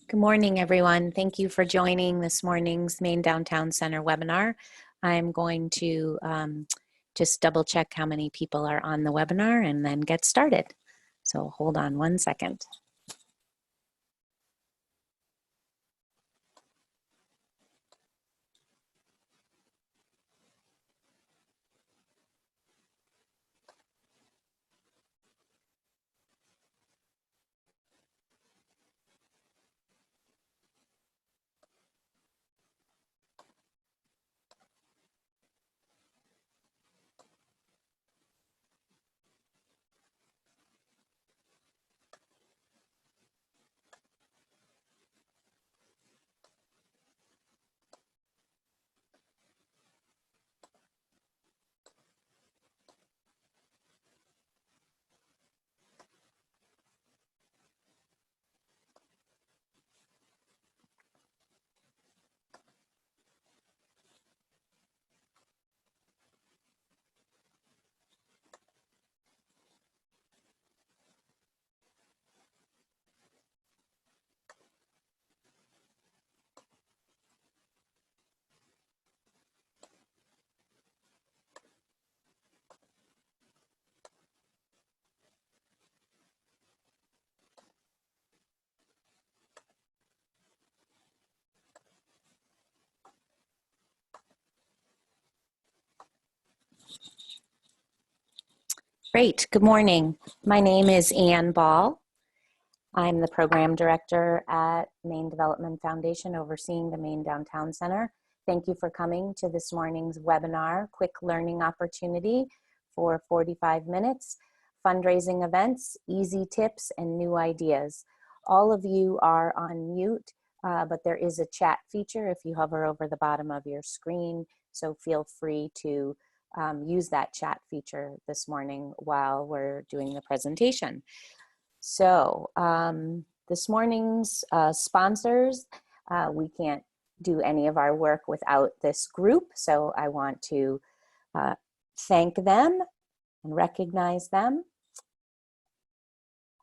Good morning, everyone. Thank you for joining this morning's Maine Downtown Center webinar. I'm going to just double check how many people are on the webinar and then get started. So hold on one second. Great. Good morning. My name is Ann Ball. I'm the program director at Maine Development Foundation, overseeing the Maine Downtown Center. Thank you for coming to this morning's webinar, quick learning opportunity for 45 minutes, fundraising events, easy tips, and new ideas. All of you are on mute, but there is a chat feature if you hover over the bottom of your screen, so feel free to use that chat feature this morning while we're doing the presentation. So this morning's sponsors, we can't do any of our work without this group, so I want to thank them and recognize them.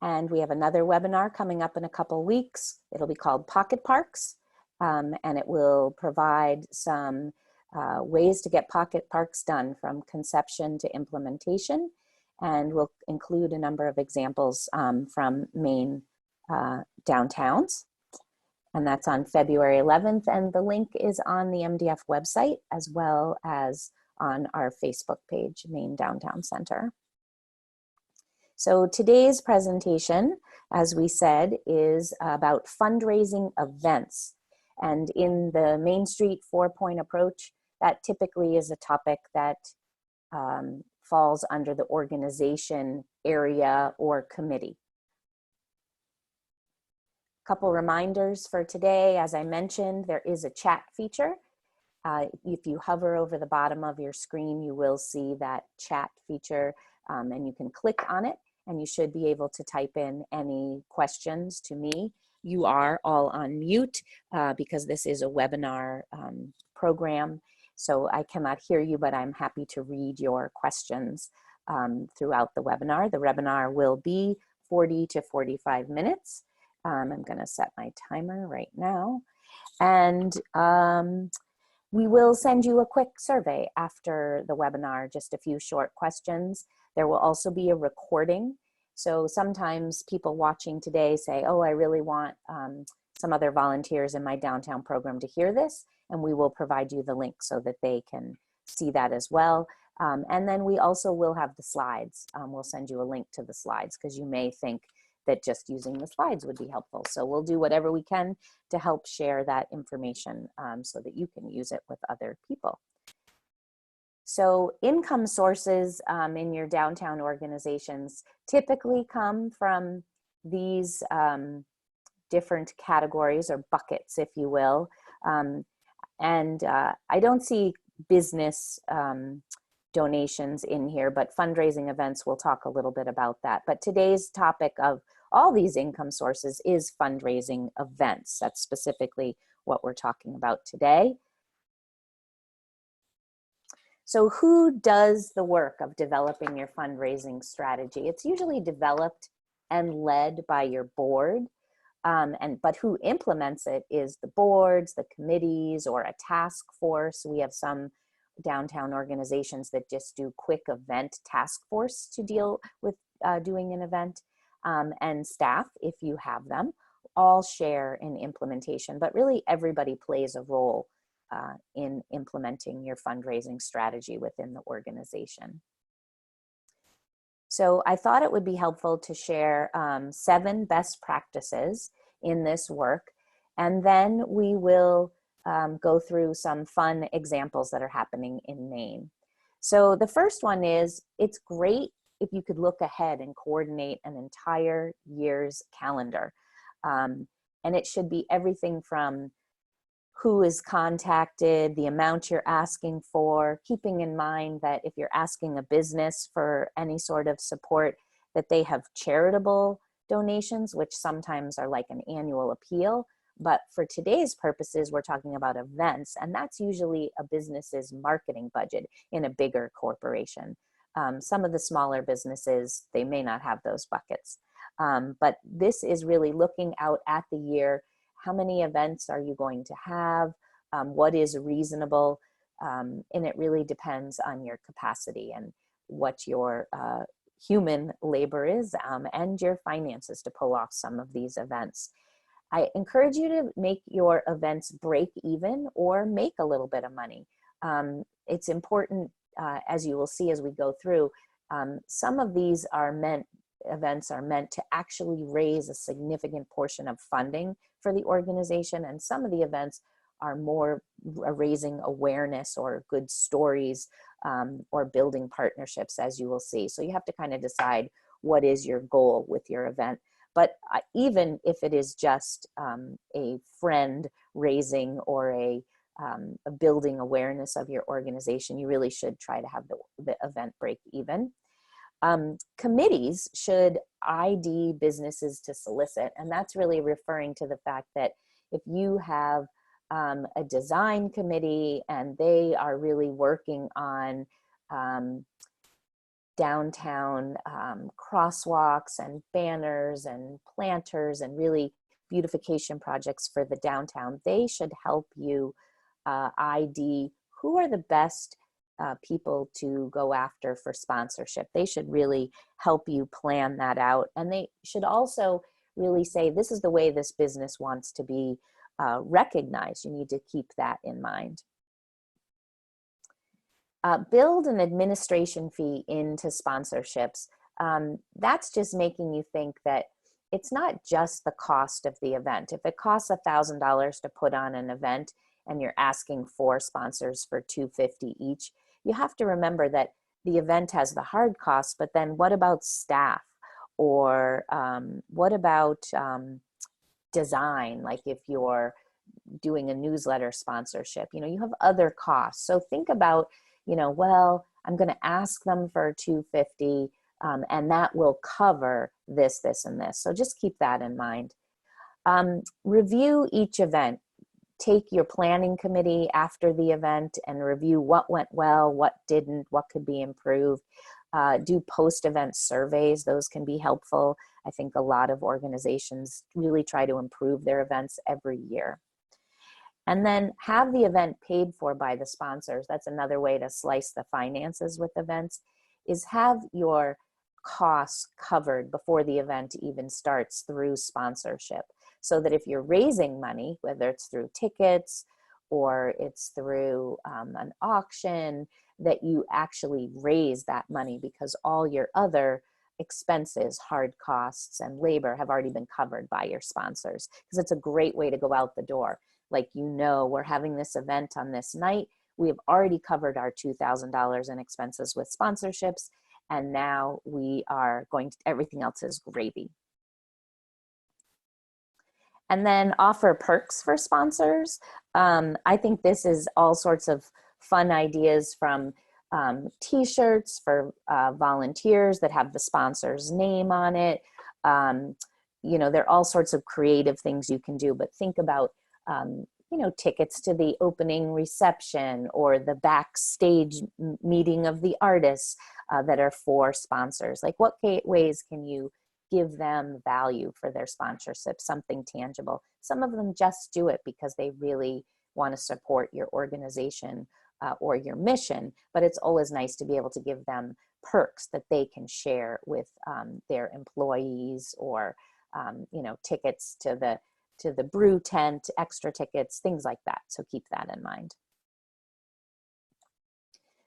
And we have another webinar coming up in a couple weeks. It'll be called Pocket Parks, and it will provide some ways to get pocket parks done from conception to implementation, and we'll include a number of examples from Maine downtowns. And that's on February 11th, and the link is on the MDF website as well as on our Facebook page, Maine Downtown Center. So today's presentation, as we said, is about fundraising events. And in the Main Street 4-point approach, that typically is a topic that falls under the organization area or committee. A couple reminders for today. As I mentioned, there is a chat feature. If you hover over the bottom of your screen, you will see that chat feature, and you can click on it, and you should be able to type in any questions to me. You are all on mute because this is a webinar program, so I cannot hear you, but I'm happy to read your questions throughout the webinar. The webinar will be 40 to 45 minutes. I'm gonna set my timer right now. And we will send you a quick survey after the webinar, just a few short questions. There will also be a recording. So sometimes people watching today say, oh, I really want some other volunteers in my downtown program to hear this, and we will provide you the link so that they can see that as well. And then we also will have the slides. We'll send you a link to the slides because you may think that just using the slides would be helpful. So we'll do whatever we can to help share that information so that you can use it with other people. So income sources in your downtown organizations typically come from these different categories or buckets, if you will. I don't see business donations in here, but fundraising events, we'll talk a little bit about that. But today's topic of all these income sources is fundraising events. That's specifically what we're talking about today. So who does the work of developing your fundraising strategy? It's usually developed and led by your board. But who implements it is the boards, the committees, or a task force. We have some downtown organizations that just do quick event task force to deal with doing an event, and staff, if you have them, all share in implementation, but really everybody plays a role in implementing your fundraising strategy within the organization. So I thought it would be helpful to share 7 best practices in this work, and then we will go through some fun examples that are happening in Maine. So the first one is, it's great if you could look ahead and coordinate an entire year's calendar. And it should be everything from who is contacted, the amount you're asking for, keeping in mind that if you're asking a business for any sort of support, that they have charitable donations, which sometimes are like an annual appeal. But for today's purposes, we're talking about events, and that's usually a business's marketing budget in a bigger corporation. Some of the smaller businesses, they may not have those buckets. But this is really looking out at the year. How many events are you going to have? What is reasonable? And it really depends on your capacity and what your human labor is, and your finances to pull off some of these events. I encourage you to make your events break even or make a little bit of money. It's important, as you will see as we go through, some of these events are meant to actually raise a significant portion of funding for the organization, and some of the events are more raising awareness or good stories, or building partnerships, as you will see. So you have to kind of decide what is your goal with your event. But even if it is just a friend raising or a building awareness of your organization, you really should try to have the event break even. Committees should ID businesses to solicit, and that's really referring to the fact that if you have a design committee and they are really working on downtown crosswalks and banners and planters and really beautification projects for the downtown, they should help you ID who are the best people to go after for sponsorship. They should really help you plan that out. And they should also really say, this is the way this business wants to be recognized. You need to keep that in mind. Build an administration fee into sponsorships. That's just making you think that it's not just the cost of the event. If it costs $1,000 to put on an event and you're asking for sponsors for $250 each, you have to remember that the event has the hard costs, but then what about staff? Or what about design? Like if you're doing a newsletter sponsorship, you have other costs. So think about, well, I'm going to ask them for $250, and that will cover this, this, and this. So just keep that in mind. Review each event. Take your planning committee after the event and review what went well, what didn't, what could be improved. Do post-event surveys. Those can be helpful. I think a lot of organizations really try to improve their events every year. And then have the event paid for by the sponsors. That's another way to slice the finances with events, is have your costs covered before the event even starts through sponsorship. So that if you're raising money, whether it's through tickets or it's through an auction, that you actually raise that money because all your other expenses, hard costs, and labor have already been covered by your sponsors. Because it's a great way to go out the door. Like, we're having this event on this night. We have already covered our $2,000 in expenses with sponsorships, and now we are going to, everything else is gravy. And then offer perks for sponsors. I think this is all sorts of fun ideas, from t-shirts for volunteers that have the sponsor's name on it. There are all sorts of creative things you can do, but think about tickets to the opening reception or the backstage meeting of the artists that are for sponsors. Like, what ways can you give them value for their sponsorship, something tangible. Some of them just do it because they really want to support your organization or your mission, but it's always nice to be able to give them perks that they can share with their employees, or you know, tickets to the brew tent, extra tickets, things like that. So keep that in mind.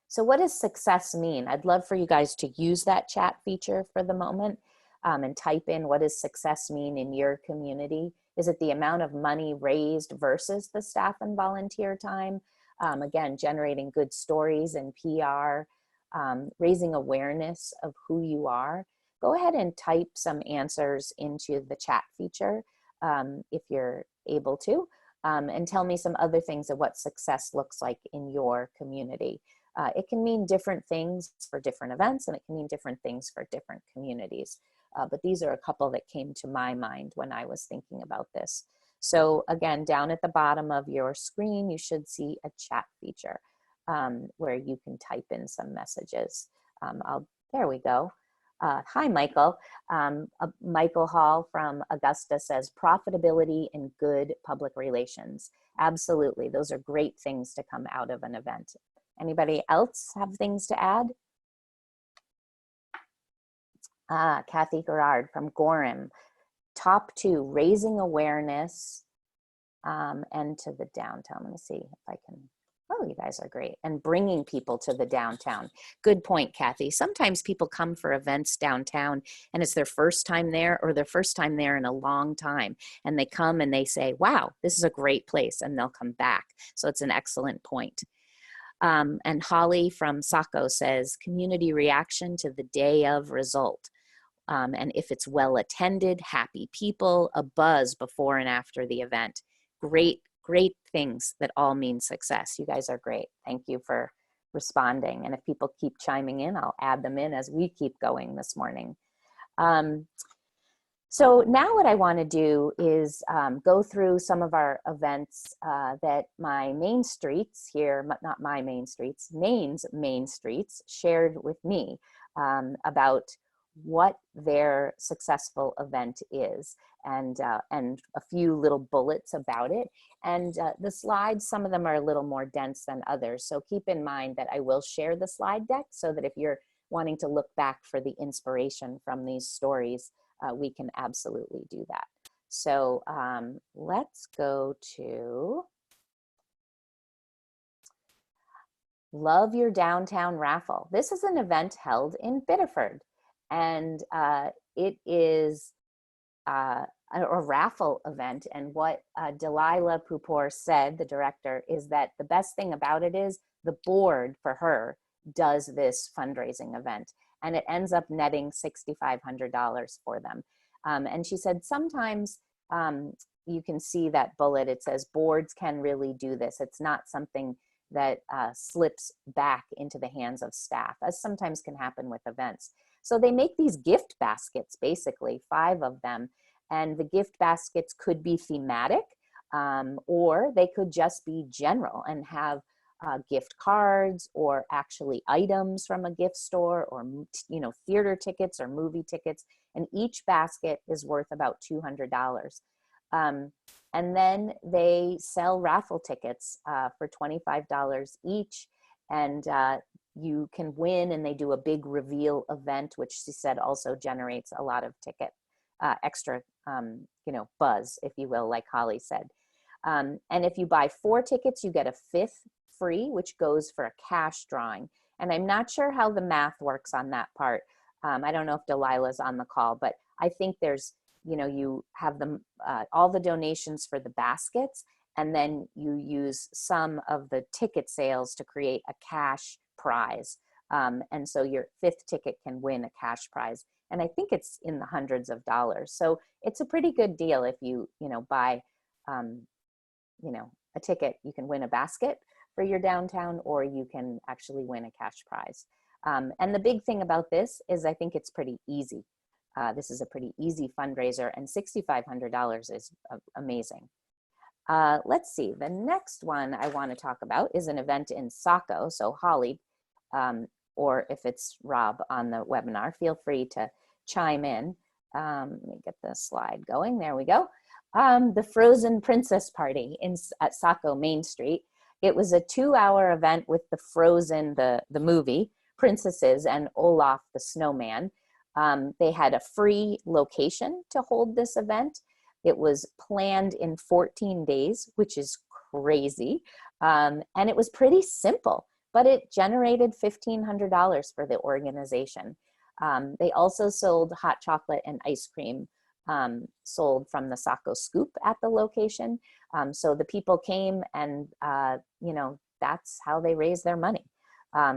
So what does success mean? I'd love for you guys to use that chat feature for the moment and type in, what does success mean in your community? Is it the amount of money raised versus the staff and volunteer time? Again, generating good stories and PR, raising awareness of who you are. Go ahead and type some answers into the chat feature if you're able to, and tell me some other things of what success looks like in your community. It can mean different things for different events, and it can mean different things for different communities. But these are a couple that came to my mind when I was thinking about this. So again, down at the bottom of your screen, you should see a chat feature where you can type in some messages. There we go. Hi, Michael. Michael Hall from Augusta says, profitability and good public relations. Absolutely, those are great things to come out of an event. Anybody else have things to add? Kathy Gerard from Gorham. Top 2, raising awareness and to the downtown. Let me see if I can, oh, you guys are great. And bringing people to the downtown. Good point, Kathy. Sometimes people come for events downtown and it's their first time there, or their first time there in a long time. And they come and they say, wow, this is a great place, and they'll come back. So it's an excellent point. And Holly from Saco says, community reaction to the day of result. And if it's well attended, happy people, a buzz before and after the event. Great, great things that all mean success. You guys are great. Thank you for responding. And if people keep chiming in, I'll add them in as we keep going this morning. So now what I want to do is go through some of our events that my main streets here, not my main streets, Maine's main streets shared with me about what their successful event is, and a few little bullets about it. And the slides, some of them are a little more dense than others. So keep in mind that I will share the slide deck so that if you're wanting to look back for the inspiration from these stories, we can absolutely do that. So let's go to Love Your Downtown Raffle. This is an event held in Biddeford, and it is a raffle event. And what Delilah Pupor said, the director, is that the best thing about it is the board for her does this fundraising event, and it ends up netting $6,500 for them. And she said sometimes you can see that bullet, it says boards can really do this. It's not something that slips back into the hands of staff, as sometimes can happen with events. So they make these gift baskets, basically 5 of them, and the gift baskets could be thematic, or they could just be general and have gift cards or actually items from a gift store, or theater tickets or movie tickets, and each basket is worth about $200. And then they sell raffle tickets for $25 each, and you can win, and they do a big reveal event, which she said also generates a lot of ticket extra buzz, if you will, like Holly said. And if you buy 4 tickets, you get a 5th free, which goes for a cash drawing. And I'm not sure how the math works on that part. I don't know if Delilah's on the call, but I think there's, you have them, all the donations for the baskets, and then you use some of the ticket sales to create a cash prize. And so your 5th ticket can win a cash prize. And I think it's in the hundreds of dollars. So it's a pretty good deal if you, buy, a ticket. You can win a basket for your downtown, or you can actually win a cash prize. And the big thing about this is I think it's pretty easy. This is a pretty easy fundraiser, and $6,500 is amazing. Let's see, the next one I want to talk about is an event in Saco. So Holly, or if it's Rob on the webinar, feel free to chime in. Let me get this slide going. There we go. The Frozen Princess Party at Saco Main Street. It was a 2-hour event with the Frozen, the movie, princesses, and Olaf the snowman. They had a free location to hold this event. It was planned in 14 days, which is crazy. And it was pretty simple, but it generated $1,500 for the organization. They also sold hot chocolate and ice cream sold from the Saco Scoop at the location. So the people came and, you know, that's how they raised their money.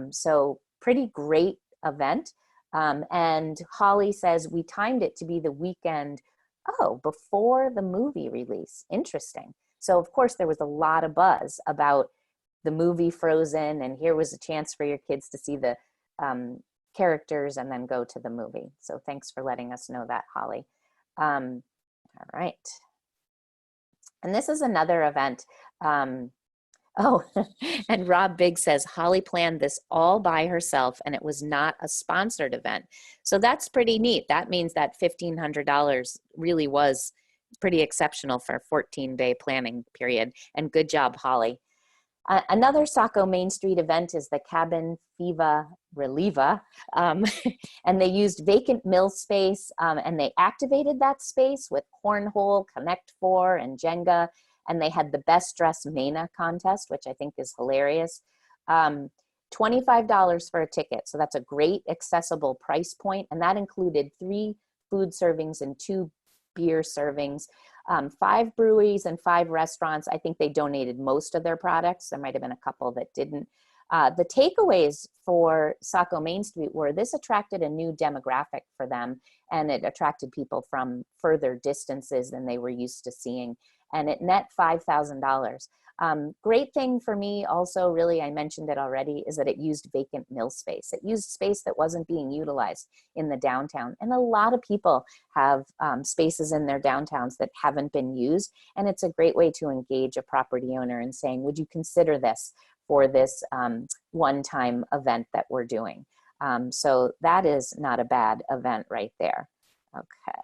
So pretty great event. And Holly says, we timed it to be the weekend, before the movie release. Interesting. So of course there was a lot of buzz about the movie Frozen, and here was a chance for your kids to see the characters and then go to the movie. So thanks for letting us know that, Holly. All right. And this is another event. Oh, and Rob Big says, Holly planned this all by herself and it was not a sponsored event. So that's pretty neat. That means that $1,500 really was pretty exceptional for a 14-day planning period. And good job, Holly. Another Saco Main Street event is the Cabin Viva Reliva, and they used vacant mill space, and they activated that space with cornhole, Connect Four, and Jenga, and they had the Best Dress Mana contest, which I think is hilarious. $25 for a ticket, so that's a great accessible price point, and that included 3 food servings and 2 beer servings. 5 breweries and 5 restaurants. I think they donated most of their products. There might have been a couple that didn't. The takeaways for Saco Main Street were this attracted a new demographic for them, and it attracted people from further distances than they were used to seeing, and it net $5,000. Great thing for me also, really, I mentioned it already, is that it used vacant mill space. It used space that wasn't being utilized in the downtown. And a lot of people have spaces in their downtowns that haven't been used. And it's a great way to engage a property owner in saying, would you consider this for this one-time event that we're doing? So that is not a bad event right there. Okay.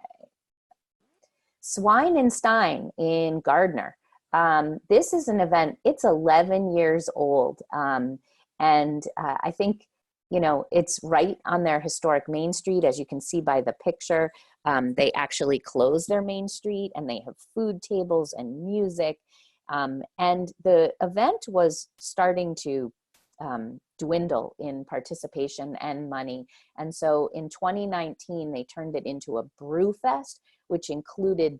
Swine and Stein in Gardner. This is an event, it's 11 years old. I think, you know, it's right on their historic Main Street, as you can see by the picture. They actually closed their Main Street and they have food tables and music. And the event was starting to dwindle in participation and money. And so in 2019, they turned it into a brew fest, which included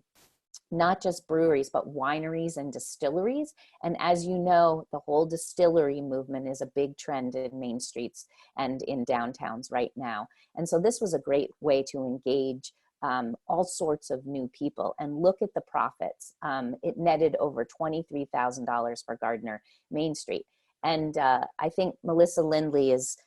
not just breweries, but wineries and distilleries. And as you know, the whole distillery movement is a big trend in main streets and in downtowns right now. And so this was a great way to engage all sorts of new people. And look at the profits. It netted over $23,000 for Gardner Main Street. And I think Melissa Lindley is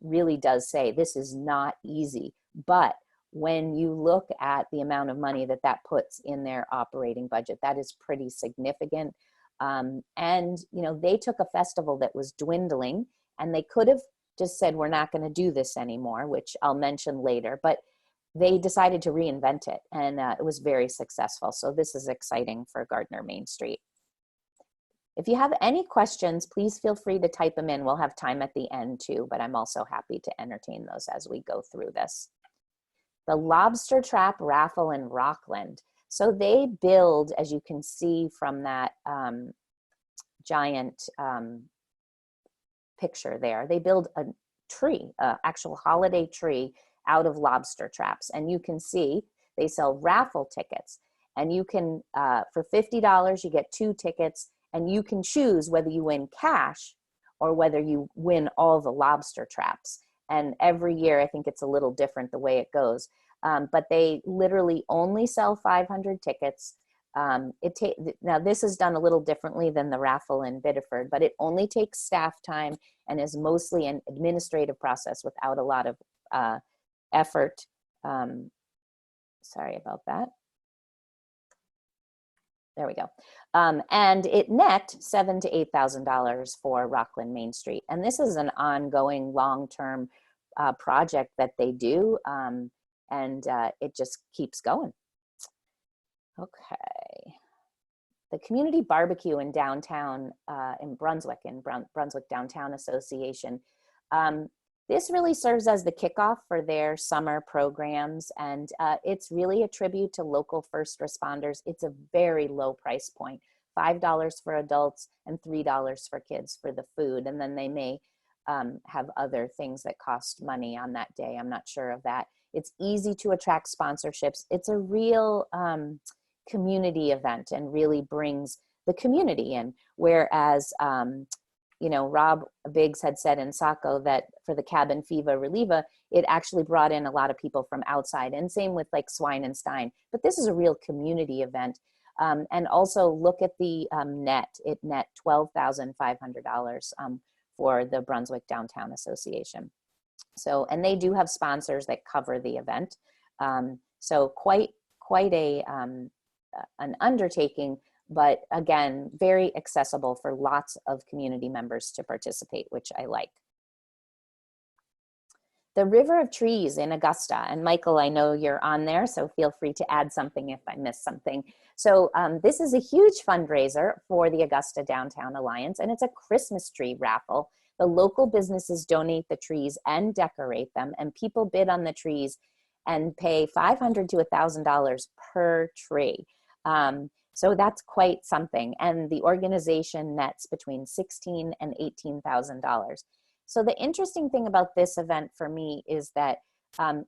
really does say this is not easy, but when you look at the amount of money that that puts in their operating budget, that is pretty significant. And you know, they took a festival that was dwindling, and they could have just said, we're not going to do this anymore, which I'll mention later, but they decided to reinvent it, and it was very successful. So this is exciting for Gardner Main Street. If you have any questions, please feel free to type them in. We'll have time at the end too, but I'm also happy to entertain those as we go through this. The Lobster Trap Raffle in Rockland. So they build, as you can see from that giant picture there, they build a tree, actual holiday tree out of lobster traps. And you can see they sell raffle tickets. And you can, for $50, you get 2 tickets, and you can choose whether you win cash or whether you win all the lobster traps. And every year, I think it's a little different the way it goes. But they literally only sell 500 tickets. Now this is done a little differently than the raffle in Biddeford, but it only takes staff time and is mostly an administrative process without a lot of effort. Sorry about that. There we go. And it net $7,000 to $8,000 for Rockland Main Street. And this is an ongoing long-term project that they do. and it just keeps going. Okay. The community barbecue in downtown, in Brunswick Downtown Association. This really serves as the kickoff for their summer programs, and it's really a tribute to local first responders. It's a very low price point, $5 for adults and $3 for kids for the food, and then they may have other things that cost money on that day. I'm not sure of that. It's easy to attract sponsorships. It's a real community event and really brings the community in, whereas you know, Rob Biggs had said in Saco that for the Cabin Fever Relieva, it actually brought in a lot of people from outside, and same with like Swine and Stein. But this is a real community event. And also look at the net. It net $12,500 for the Brunswick Downtown Association. So, and they do have sponsors that cover the event. So quite an undertaking, but again, very accessible for lots of community members to participate, which I like. The River of Trees in Augusta, and Michael, I know you're on there, so feel free to add something if I missed something. So this is a huge fundraiser for the Augusta Downtown Alliance, and it's a Christmas tree raffle. The local businesses donate the trees and decorate them, and people bid on the trees and pay $500 to $1,000 per tree. So that's quite something. And the organization nets between $16,000 and $18,000. So the interesting thing about this event for me is that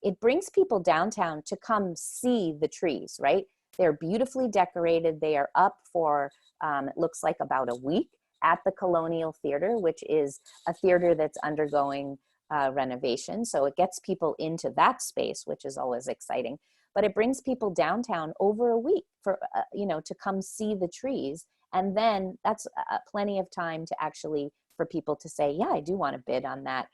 it brings people downtown to come see the trees, right? They're beautifully decorated. They are up for, it looks like about a week at the Colonial Theater, which is a theater that's undergoing renovation. So it gets people into that space, which is always exciting. But it brings people downtown over a week for, you know, to come see the trees. And then that's plenty of time to actually, for people to say, yeah, I do want to bid on that.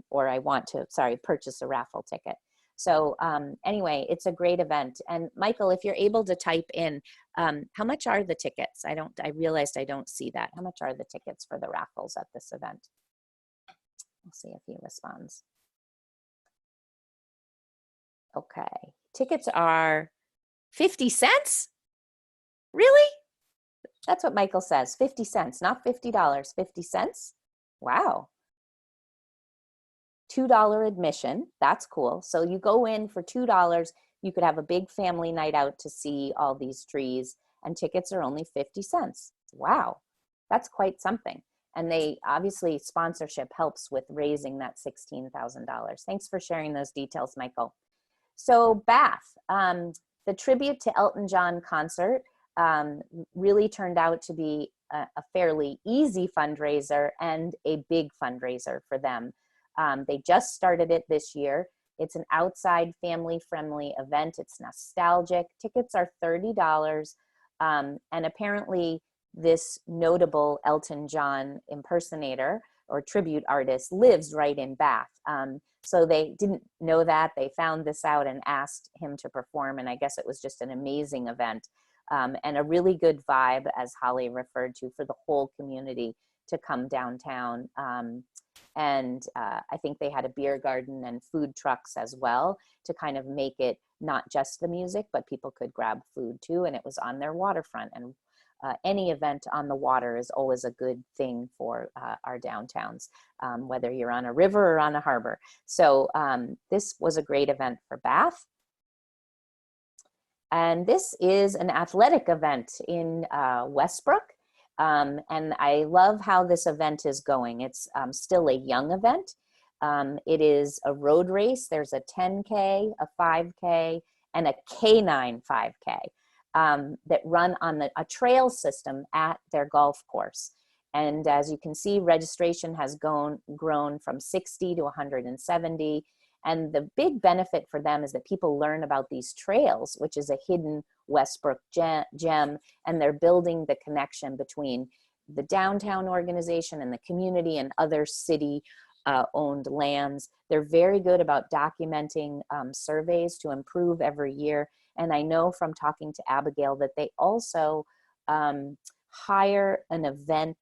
Or I want to, purchase a raffle ticket. So anyway, it's a great event. And Michael, if you're able to type in, how much are the tickets? I realized I don't see that. How much are the tickets for the raffles at this event? We'll see if he responds. Okay, tickets are 50 cents? Really? That's what Michael says, 50 cents, not $50, 50 cents? Wow. $2 admission, that's cool. So you go in for $2, you could have a big family night out to see all these trees, and tickets are only 50 cents. Wow, that's quite something. And they obviously, sponsorship helps with raising that $16,000. Thanks for sharing those details, Michael. So Bath, the tribute to Elton John concert really turned out to be a fairly easy fundraiser and a big fundraiser for them. They just started it this year. It's an outside family-friendly event. It's nostalgic. Tickets are $30. And apparently this notable Elton John impersonator or tribute artist lives right in Bath. So they didn't know that. They found this out and asked him to perform. And I guess it was just an amazing event and a really good vibe, as Holly referred to, for the whole community to come downtown. I think they had a beer garden and food trucks as well to kind of make it not just the music, but people could grab food too. And it was on their waterfront. And any event on the water is always a good thing for our downtowns, whether you're on a river or on a harbor. So this was a great event for Bath. And this is an athletic event in Westbrook. And I love how this event is going. It's still a young event. It is a road race. There's a 10K, a 5K, and a K9 5K. That run on a trail system at their golf course. And as you can see, registration has grown from 60 to 170. And the big benefit for them is that people learn about these trails, which is a hidden Westbrook gem, and they're building the connection between the downtown organization and the community and other city owned lands. They're very good about documenting surveys to improve every year. And I know from talking to Abigail that they also hire an event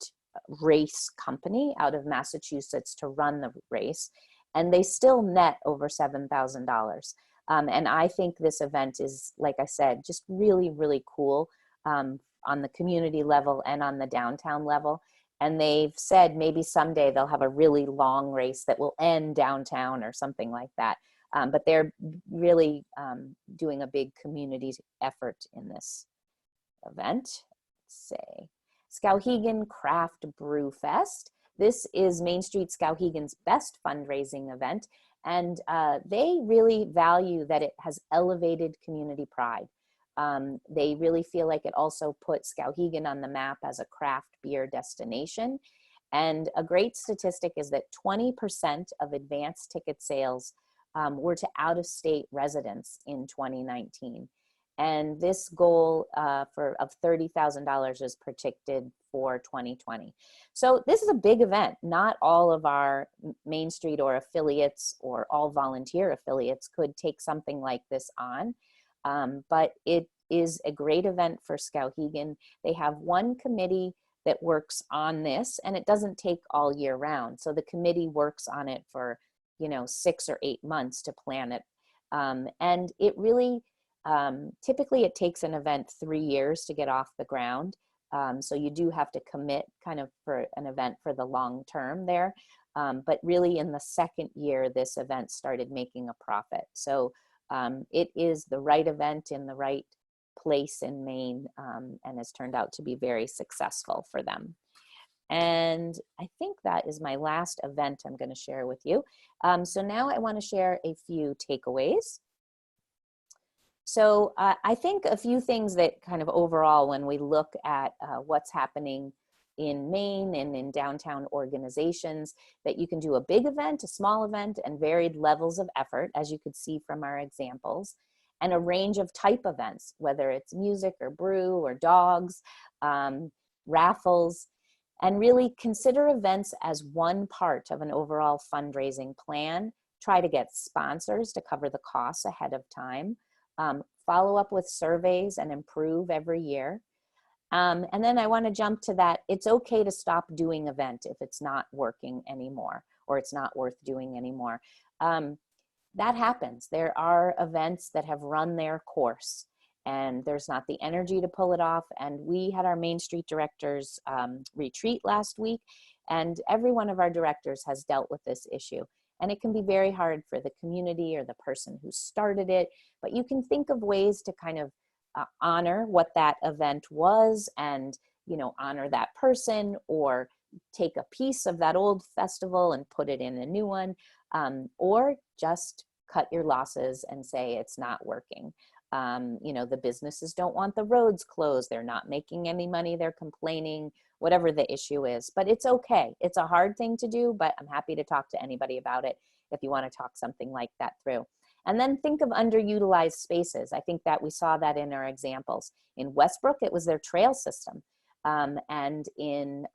race company out of Massachusetts to run the race, and they still net over $7,000. And I think this event is, like I said, just really, really cool on the community level and on the downtown level. And they've said maybe someday they'll have a really long race that will end downtown or something like that. But they're really doing a big community effort in this event. Let's say Skowhegan Craft Brew Fest. This is Main Street Skowhegan's best fundraising event, and they really value that it has elevated community pride. They really feel like it also put Skowhegan on the map as a craft beer destination. And a great statistic is that 20% of advanced ticket sales were to out-of-state residents in 2019. And this goal of $30,000 is predicted for 2020. So this is a big event. Not all of our Main Street or affiliates or all volunteer affiliates could take something like this on. But it is a great event for Skowhegan. They have one committee that works on this, and it doesn't take all year round. So the committee works on it for, 6 or 8 months to plan it. And it really, typically it takes an event 3 years to get off the ground. So you do have to commit kind of for an event for the long term there. But really in the second year, this event started making a profit. So it is the right event in the right place in Maine, and has turned out to be very successful for them. And I think that is my last event I'm going to share with you. So now I want to share a few takeaways. So I think a few things that kind of overall, when we look at what's happening in Maine and in downtown organizations, that you can do a big event, a small event, and varied levels of effort, as you could see from our examples, and a range of type events, whether it's music or brew or dogs, raffles, and really consider events as one part of an overall fundraising plan. Try to get sponsors to cover the costs ahead of time. Follow up with surveys and improve every year. And then I want to jump to that. It's okay to stop doing event if it's not working anymore or it's not worth doing anymore. That happens. There are events that have run their course and there's not the energy to pull it off. And we had our Main Street directors retreat last week, and every one of our directors has dealt with this issue. And it can be very hard for the community or the person who started it, but you can think of ways to kind of honor what that event was and, honor that person, or take a piece of that old festival and put it in a new one, or just cut your losses and say it's not working. The businesses don't want the roads closed. They're not making any money. They're complaining, whatever the issue is. But it's okay. It's a hard thing to do, but I'm happy to talk to anybody about it if you want to talk something like that through. And then think of underutilized spaces. I think that we saw that in our examples. In Westbrook, it was their trail system. And in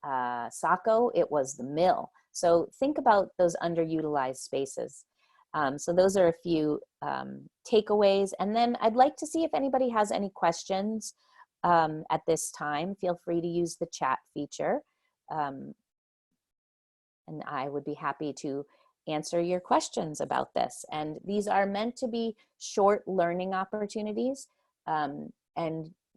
Saco, it was the mill. So think about those underutilized spaces. So those are a few takeaways. And then I'd like to see if anybody has any questions at this time. Feel free to use the chat feature. And I would be happy to answer your questions about this. And these are meant to be short learning opportunities. And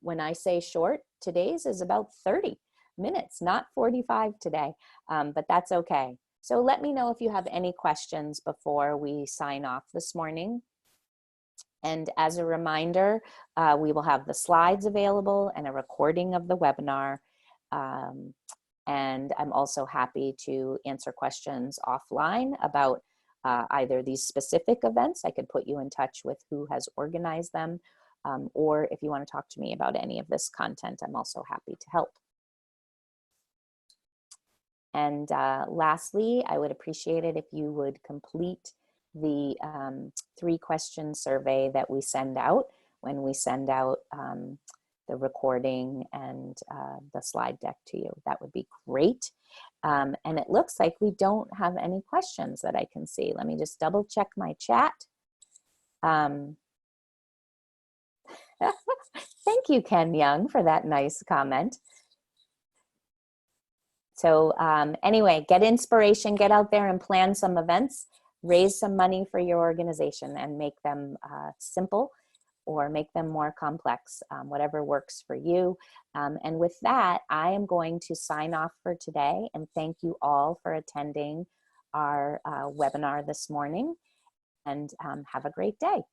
when I say short, today's is about 30 minutes, not 45 today, but that's okay. So let me know if you have any questions before we sign off this morning. And as a reminder, we will have the slides available and a recording of the webinar. And I'm also happy to answer questions offline about either these specific events. I could put you in touch with who has organized them, or if you want to talk to me about any of this content, I'm also happy to help. And lastly, I would appreciate it if you would complete the 3-question survey that we send out when we send out the recording and the slide deck to you. That would be great. And it looks like we don't have any questions that I can see. Let me just double check my chat. Thank you, Ken Young, for that nice comment. So anyway, get inspiration, get out there and plan some events. raise some money for your organization and make them simple or make them more complex, whatever works for you. And with that, I am going to sign off for today and thank you all for attending our webinar this morning, and have a great day.